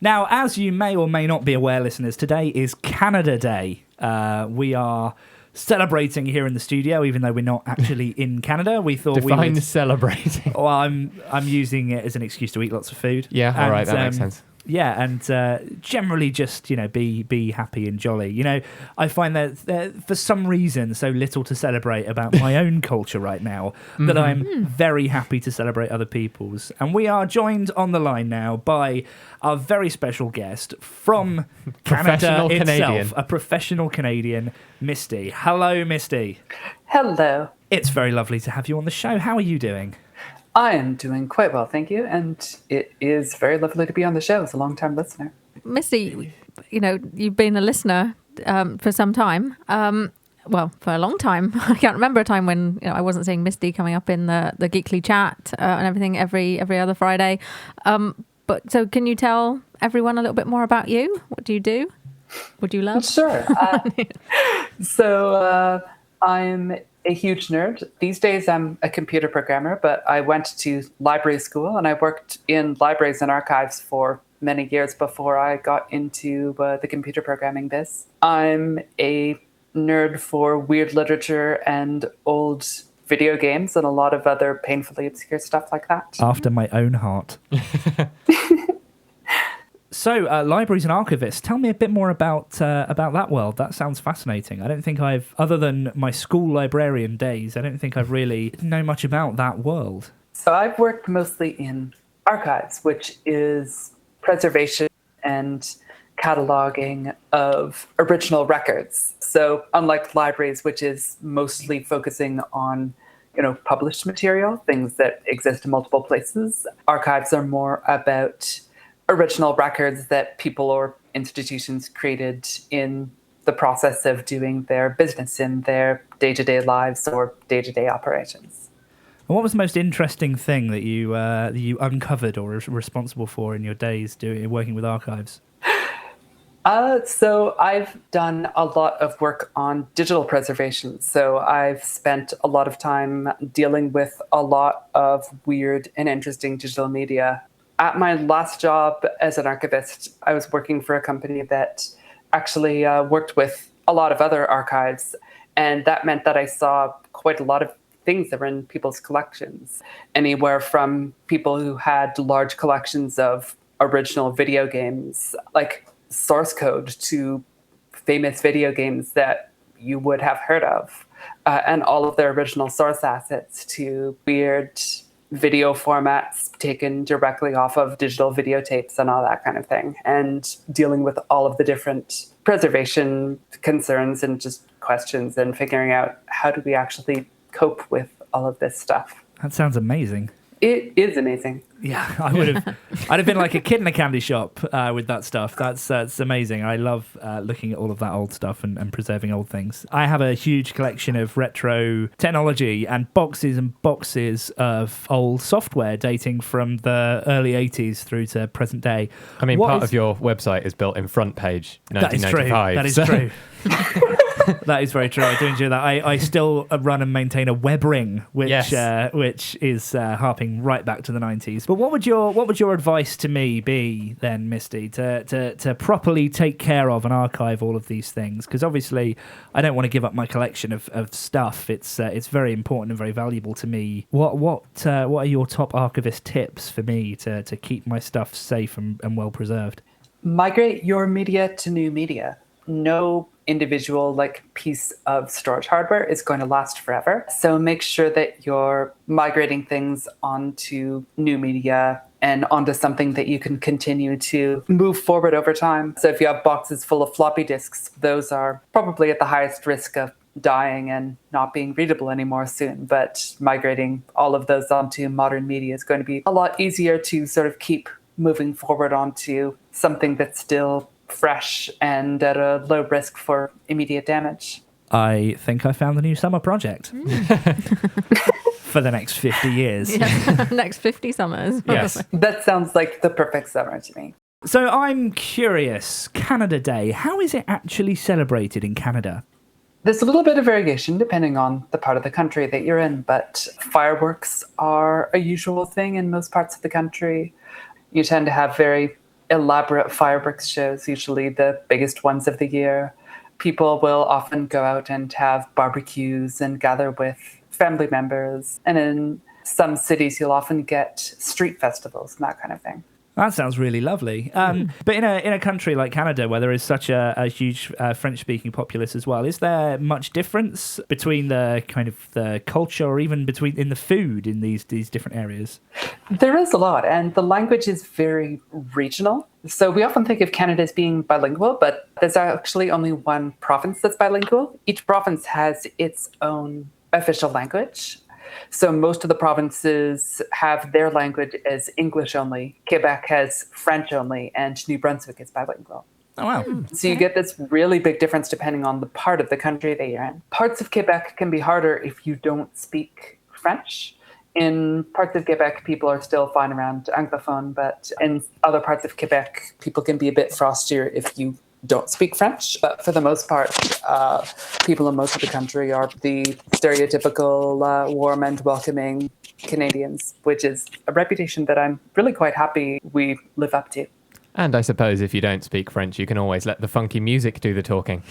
Now, as you may or may not be aware, listeners, today is Canada Day. We are celebrating here in the studio, even though we're not actually in Canada. We thought Define celebrating. Well, I'm using it as an excuse to eat lots of food. Yeah, all right, that makes sense. Yeah, and generally just, be happy and jolly. I find that for some reason so little to celebrate about my own culture right now that I'm very happy to celebrate other people's. And we are joined on the line now by our very special guest from Canada itself, a professional Canadian, Misty. Hello, Misty. Hello. It's very lovely to have you on the show. How are you doing? I am doing quite well, thank you. And it is very lovely to be on the show as a long-time listener. Misty, you've been a listener for some time. Well, for a long time. I can't remember a time when I wasn't seeing Misty coming up in the Geekly chat and everything every other Friday. But so can you tell everyone a little bit more about you? What do you do? What do you love? Sure. So I'm a huge nerd. These days I'm a computer programmer, but I went to library school and I worked in libraries and archives for many years before I got into the computer programming biz. I'm a nerd for weird literature and old video games and a lot of other painfully obscure stuff like that. After my own heart. So, libraries and archivists, tell me a bit more about that world. That sounds fascinating. I don't think other than my school librarian days, I don't think I've really know much about that world. So I've worked mostly in archives, which is preservation and cataloging of original records. So unlike libraries, which is mostly focusing on published material, things that exist in multiple places, archives are more about original records that people or institutions created in the process of doing their business in their day-to-day lives or day-to-day operations. And what was the most interesting thing that you uncovered or were responsible for in your days working with archives? So I've done a lot of work on digital preservation. So I've spent a lot of time dealing with a lot of weird and interesting digital media. At my last job as an archivist, I was working for a company that actually worked with a lot of other archives. And that meant that I saw quite a lot of things that were in people's collections. Anywhere from people who had large collections of original video games, like source code, to famous video games that you would have heard of, and all of their original source assets, to weird video formats taken directly off of digital videotapes and all that kind of thing, and dealing with all of the different preservation concerns and just questions and figuring out how do we actually cope with all of this stuff. That sounds amazing. It is amazing. Yeah, I'd have been like a kid in a candy shop with that stuff. That's amazing. I love looking at all of that old stuff and preserving old things. I have a huge collection of retro technology and boxes of old software dating from the early 80s through to present day. I mean, part of your website is built in front page 1995. That is true. That is very true. I do enjoy that. I still run and maintain a web ring, which is harping right back to the 90s. But what would your advice to me be then, Misty, to properly take care of and archive all of these things? Because obviously, I don't want to give up my collection of stuff. It's very important and very valuable to me. What are your top archivist tips for me to keep my stuff safe and well preserved? Migrate your media to new media. No individual piece of storage hardware is going to last forever. So make sure that you're migrating things onto new media and onto something that you can continue to move forward over time. So if you have boxes full of floppy disks, those are probably at the highest risk of dying and not being readable anymore soon. But migrating all of those onto modern media is going to be a lot easier to sort of keep moving forward onto something that's still fresh and at a low risk for immediate damage. I think I found the new summer project for the next 50 years. Yeah. Next 50 summers. Yes. That sounds like the perfect summer to me. So I'm curious, Canada Day, how is it actually celebrated in Canada? There's a little bit of variation depending on the part of the country that you're in, but fireworks are a usual thing in most parts of the country. You tend to have very elaborate fireworks shows, usually the biggest ones of the year. People will often go out and have barbecues and gather with family members. And in some cities, you'll often get street festivals and that kind of thing. That sounds really lovely. But in a country like Canada, where there is such a huge French-speaking populace as well, is there much difference between the kind of the culture, or even between in the food in these different areas? There is a lot, and the language is very regional. So we often think of Canada as being bilingual, but there's actually only one province that's bilingual. Each province has its own official language. So most of the provinces have their language as English only. Quebec has French only, and New Brunswick is bilingual. Oh, wow. So you get this really big difference depending on the part of the country that you're in. Parts of Quebec can be harder if you don't speak French. In parts of Quebec, people are still fine around Anglophone, but in other parts of Quebec, people can be a bit frostier if you don't speak French. But for the most part, people in most of the country are the stereotypical warm and welcoming Canadians, which is a reputation that I'm really quite happy we live up to. And I suppose if you don't speak French, you can always let the funky music do the talking.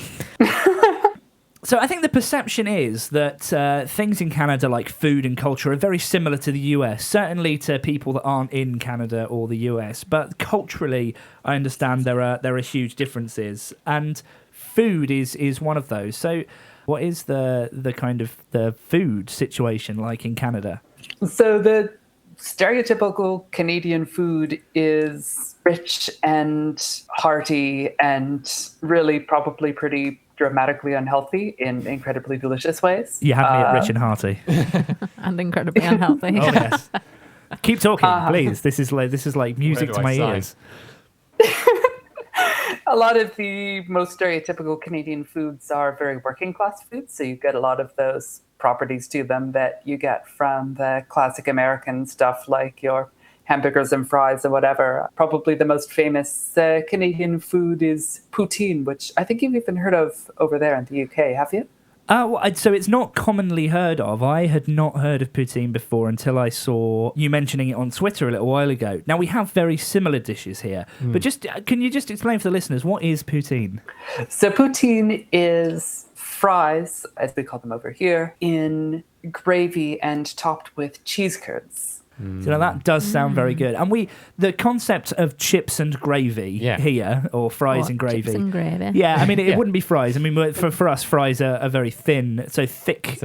So I think the perception is that things in Canada, like food and culture, are very similar to the US, certainly to people that aren't in Canada or the US. But culturally, I understand there are huge differences, and food is one of those. So what is the kind of the food situation like in Canada? So the stereotypical Canadian food is rich and hearty and really probably pretty dramatically unhealthy in incredibly delicious ways. You had me at rich and hearty. And incredibly unhealthy. Oh, yes. Keep talking, please. This is like music to my ears. A lot of the most stereotypical Canadian foods are very working class foods, so you get a lot of those properties to them that you get from the classic American stuff like your hamburgers and fries or whatever. Probably the most famous Canadian food is poutine, which I think you've even heard of over there in the UK, have you? So it's not commonly heard of. I had not heard of poutine before until I saw you mentioning it on Twitter a little while ago. Now, we have very similar dishes here, but can you just explain for the listeners, what is poutine? So poutine is fries, as we call them over here, in gravy and topped with cheese curds. So now that does sound very good. And the concept of chips and gravy here, or fries and gravy. Chips and gravy. Yeah, I mean, it wouldn't be fries. I mean, for us, fries are very thin, so thick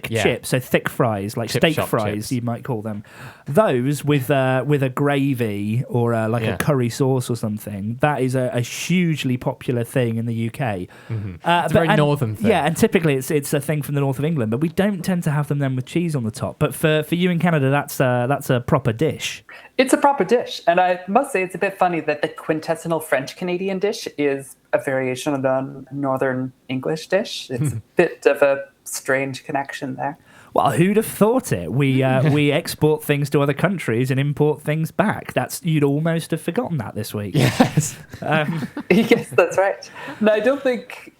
chips, so thick fries, like steak fries, chips, you might call them. Those with a gravy or a curry sauce or something, that is a hugely popular thing in the UK. Mm-hmm. It's a very northern thing. Yeah, and typically it's a thing from the north of England, but we don't tend to have them then with cheese on the top. But for you in Canada, that's a proper dish. It's a proper dish. And I must say it's a bit funny that the quintessential French-Canadian dish is a variation of a Northern English dish. It's a bit of a strange connection there. Well, who'd have thought it? We export things to other countries and import things back. You'd almost have forgotten that this week. Yes. Yes, that's right. No, I don't think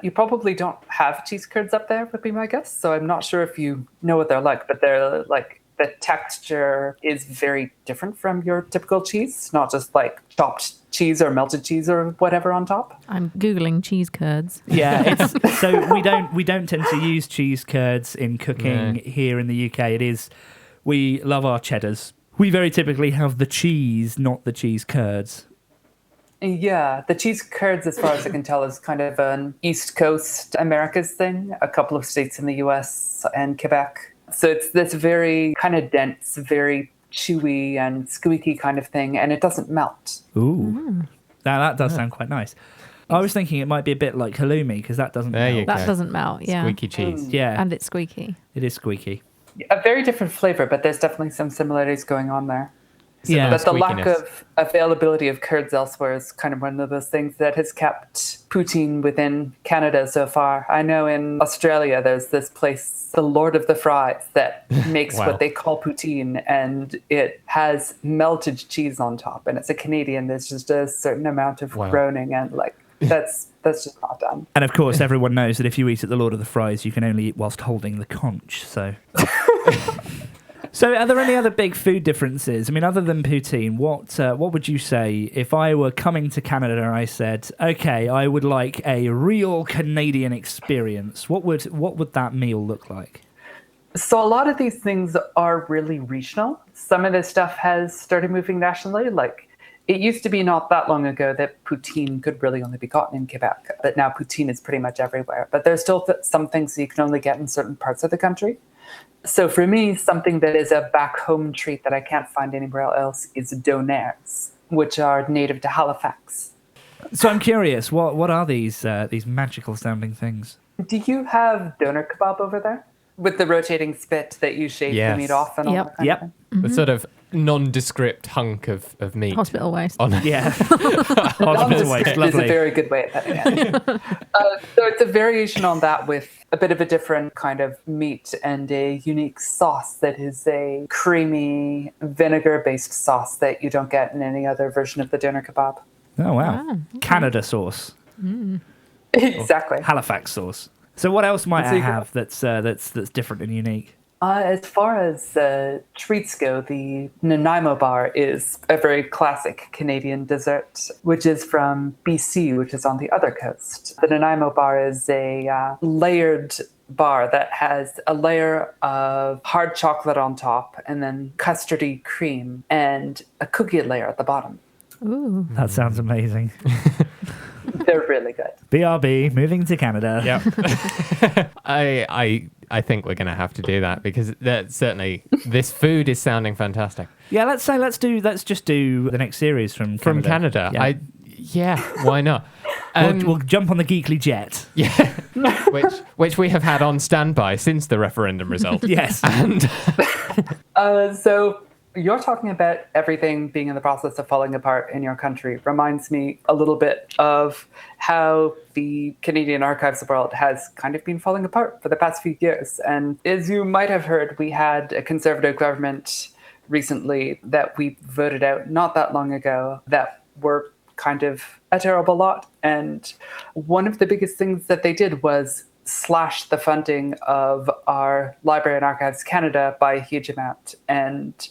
you probably don't have cheese curds up there, would be my guess. So I'm not sure if you know what they're like, but they're like, the texture is very different from your typical cheese. It's not just like chopped cheese or melted cheese or whatever on top. I'm Googling cheese curds. Yeah, so we don't tend to use cheese curds in cooking here in the UK. We love our cheddars. We very typically have the cheese, not the cheese curds. Yeah, the cheese curds, as far as I can tell, is kind of an East Coast Americas thing. A couple of states in the US and Quebec. So it's this very kind of dense, very chewy and squeaky kind of thing, and it doesn't melt. Ooh. Now that does sound quite nice. I was thinking it might be a bit like halloumi, because that doesn't melt. That doesn't melt, yeah. Squeaky cheese. Yeah. And it's squeaky. It is squeaky. A very different flavor, but there's definitely some similarities going on there. Yeah, but the lack of availability of curds elsewhere is kind of one of those things that has kept poutine within Canada so far. I know in Australia there's this place, the Lord of the Fries, that makes what they call poutine, and it has melted cheese on top. And it's a Canadian. There's just a certain amount of groaning, and that's just not done. And of course, everyone knows that if you eat at the Lord of the Fries, you can only eat whilst holding the conch. So. So are there any other big food differences? I mean, other than poutine, what would you say if I were coming to Canada and I said, okay, I would like a real Canadian experience? What would that meal look like? So a lot of these things are really regional. Some of this stuff has started moving nationally. Like, it used to be not that long ago that poutine could really only be gotten in Quebec, but now poutine is pretty much everywhere. But there's still some things that you can only get in certain parts of the country. So for me, something that is a back home treat that I can't find anywhere else is donaires, which are native to Halifax. So I'm curious, what are these magical sounding things? Do you have doner kebab over there? With the rotating spit that you shave the meat off and all that kind of thing? The sort of nondescript hunk of meat. Hospital waste. Yeah. Hospital waste, lovely. Is a very good way of putting it. So it's a variation on that with a bit of a different kind of meat and a unique sauce that is a creamy vinegar-based sauce that you don't get in any other version of the doner kebab. Oh, wow. Okay. Canada sauce. Exactly. Or Halifax sauce. So what else might I have that's different and unique? As far as treats go, the Nanaimo Bar is a very classic Canadian dessert, which is from BC, which is on the other coast. The Nanaimo Bar is a layered bar that has a layer of hard chocolate on top and then custardy cream and a cookie layer at the bottom. Ooh. That sounds amazing. They're really good. BRB, moving to Canada. Yep. I think we're going to have to do that because certainly this food is sounding fantastic. Yeah, let's just do the next series from Canada. From Canada. Yeah, why not? We'll jump on the Geekly jet. Yeah, which we have had on standby since the referendum result. Yes. And so you're talking about everything being in the process of falling apart in your country. Reminds me a little bit of how the Canadian Archives world has kind of been falling apart for the past few years. And as you might have heard, we had a Conservative government recently that we voted out not that long ago that were kind of a terrible lot. And one of the biggest things that they did was slash the funding of our Library and Archives Canada by a huge amount and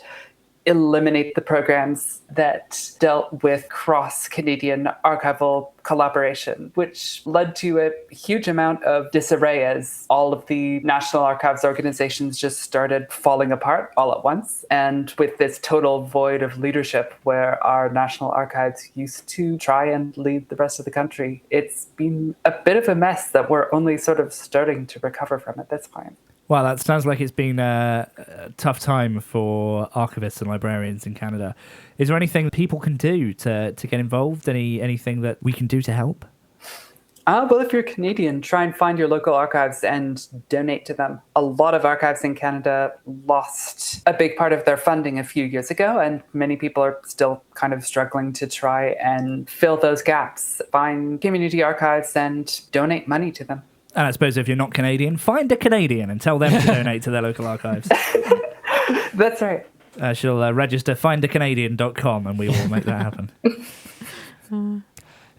eliminate the programs that dealt with cross-Canadian archival collaboration, which led to a huge amount of disarray as all of the National Archives organizations just started falling apart all at once. And with this total void of leadership where our National Archives used to try and lead the rest of the country, it's been a bit of a mess that we're only sort of starting to recover from at this point. Well, that sounds like it's been a tough time for archivists and librarians in Canada. Is there anything people can do to get involved? Anything that we can do to help? Well, if you're Canadian, try and find your local archives and donate to them. A lot of archives in Canada lost a big part of their funding a few years ago, and many people are still kind of struggling to try and fill those gaps. Find community archives and donate money to them. And I suppose if you're not Canadian, find a Canadian and tell them to donate to their local archives. That's right. She'll register findacanadian.com and we will make that happen.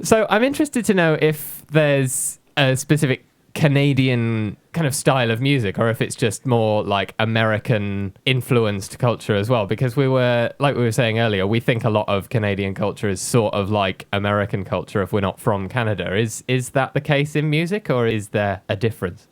So I'm interested to know if there's a specific Canadian kind of style of music or if it's just more like American influenced culture as well, because we were saying earlier, we think a lot of Canadian culture is sort of like American culture if we're not from Canada. Is that the case in music or is there a difference?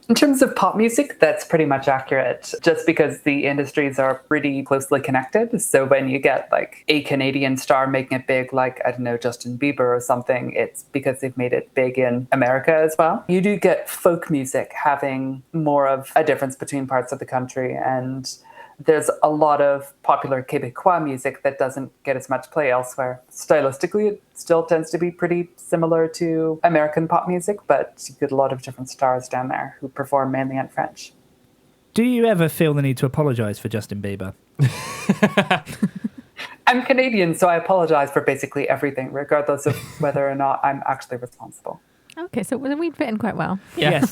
In terms of pop music, that's pretty much accurate, just because the industries are pretty closely connected. So when you get like a Canadian star making it big, like, I don't know, Justin Bieber or something, it's because they've made it big in America as well. You do get folk music having more of a difference between parts of the country, and there's a lot of popular Quebecois music that doesn't get as much play elsewhere. Stylistically, it still tends to be pretty similar to American pop music, but you get a lot of different stars down there who perform mainly in French. Do you ever feel the need to apologise for Justin Bieber? I'm Canadian, so I apologize for basically everything, regardless of whether or not I'm actually responsible. Okay, so then we'd fit in quite well. Yeah. Yes,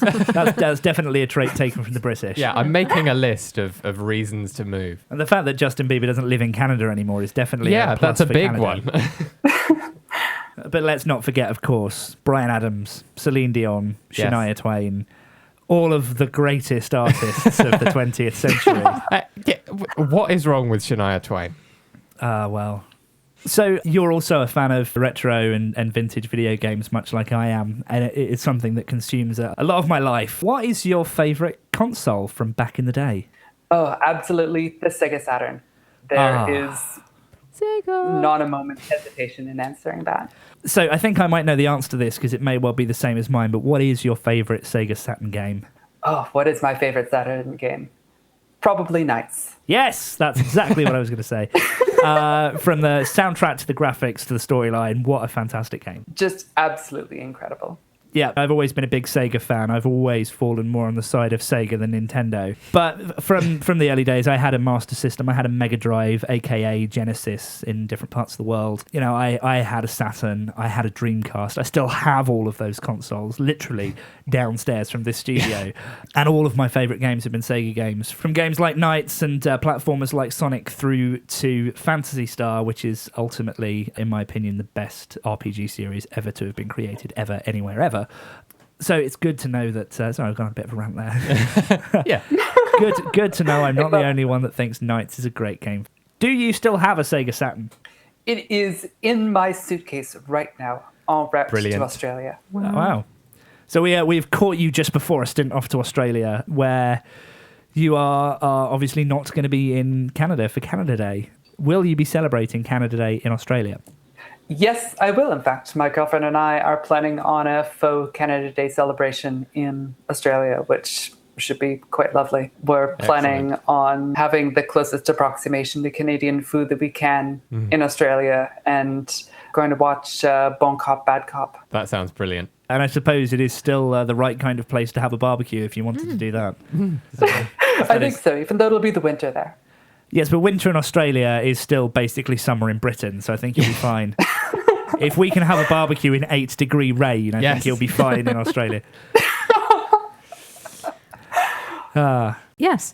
that's definitely a trait taken from the British. Yeah, I'm making a list of reasons to move. And the fact that Justin Bieber doesn't live in Canada anymore is definitely a plus that's a for big Canada. one. But let's not forget, of course, Bryan Adams, Celine Dion, Shania Twain, all of the greatest artists of the 20th century. What is wrong with Shania Twain? Well. So you're also a fan of retro and vintage video games, much like I am, and it is something that consumes a lot of my life. What is your favourite console from back in the day? Oh, absolutely the Sega Saturn. There is Sega. not a moment's hesitation in answering that. So I think I might know the answer to this because it may well be the same as mine, but what is your favourite Sega Saturn game? Oh, what is my favorite Saturn game? Probably Knights. Yes, that's exactly what I was going to say. From the soundtrack to the graphics to the storyline, what a fantastic game. Just absolutely incredible. Yeah, I've always been a big Sega fan. I've always fallen more on the side of Sega than Nintendo. But from the early days, I had a Master System. I had a Mega Drive, aka Genesis, in different parts of the world. You know, I had a Saturn. I had a Dreamcast. I still have all of those consoles, literally downstairs from this studio. And all of my favourite games have been Sega games. From games like Knights and platformers like Sonic through to Phantasy Star, which is ultimately, in my opinion, the best RPG series ever to have been created, ever, anywhere, ever. So it's good to know that... sorry, I've gone on a bit of a rant there. Yeah. Good to know I'm not the only one that thinks Knights is a great game. Do you still have a Sega Saturn? It is in my suitcase right now, en route to Australia. Wow. So we've caught you just before a stint off to Australia, where you are obviously not going to be in Canada for Canada Day. Will you be celebrating Canada Day in Australia? Yes, I will. In fact, my girlfriend and I are planning on a faux Canada Day celebration in Australia, which should be quite lovely. We're planning on having the closest approximation to Canadian food that we can in Australia and going to watch Bon Cop, Bad Cop. That sounds brilliant. And I suppose it is still the right kind of place to have a barbecue if you wanted to do that. So, I think so, even though it'll be the winter there. Yes, but winter in Australia is still basically summer in Britain, so I think you'll be fine. If we can have a barbecue in 8-degree rain, I think you'll be fine in Australia. Yes.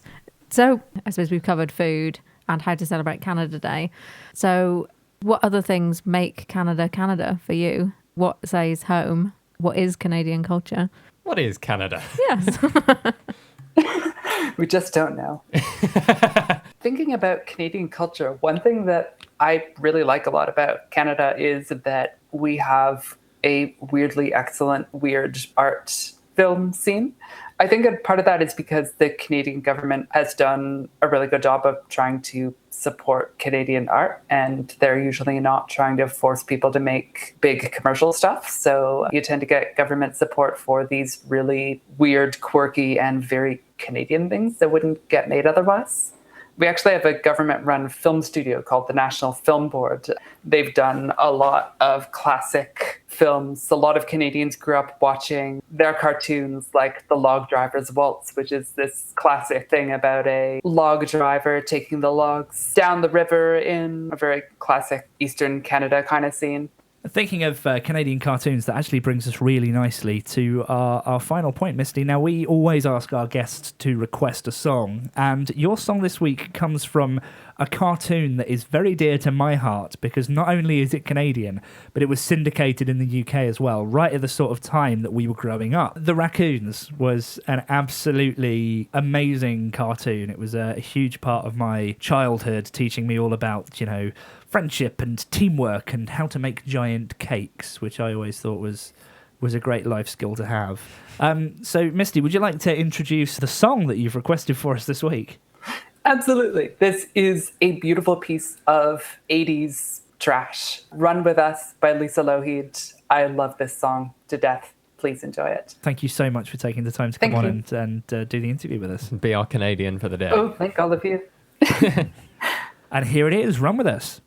So I suppose we've covered food and how to celebrate Canada Day. So what other things make Canada Canada for you? What says home? What is Canadian culture? What is Canada? Yes. We just don't know. Thinking about Canadian culture, one thing that I really like a lot about Canada is that we have a weirdly excellent weird art film scene. I think a part of that is because the Canadian government has done a really good job of trying to support Canadian art, and they're usually not trying to force people to make big commercial stuff. So you tend to get government support for these really weird, quirky, and very Canadian things that wouldn't get made otherwise. We actually have a government-run film studio called the National Film Board. They've done a lot of classic films. A lot of Canadians grew up watching their cartoons like The Log Driver's Waltz, which is this classic thing about a log driver taking the logs down the river in a very classic Eastern Canada kind of scene. Thinking of Canadian cartoons, that actually brings us really nicely to our final point, Misty. Now, we always ask our guests to request a song, and your song this week comes from a cartoon that is very dear to my heart, because not only is it Canadian, but it was syndicated in the UK as well, right at the sort of time that we were growing up. The Raccoons was an absolutely amazing cartoon. It was a huge part of my childhood, teaching me all about, friendship and teamwork and how to make giant cakes, which I always thought was a great life skill to have. So, Misty, would you like to introduce the song that you've requested for us this week? Absolutely. This is a beautiful piece of 80s trash. Run With Us by Lisa Lougheed. I love this song to death. Please enjoy it. Thank you so much for taking the time to come on and do the interview with us. Be our Canadian for the day. Oh, thank all of you. And here it is, Run With Us.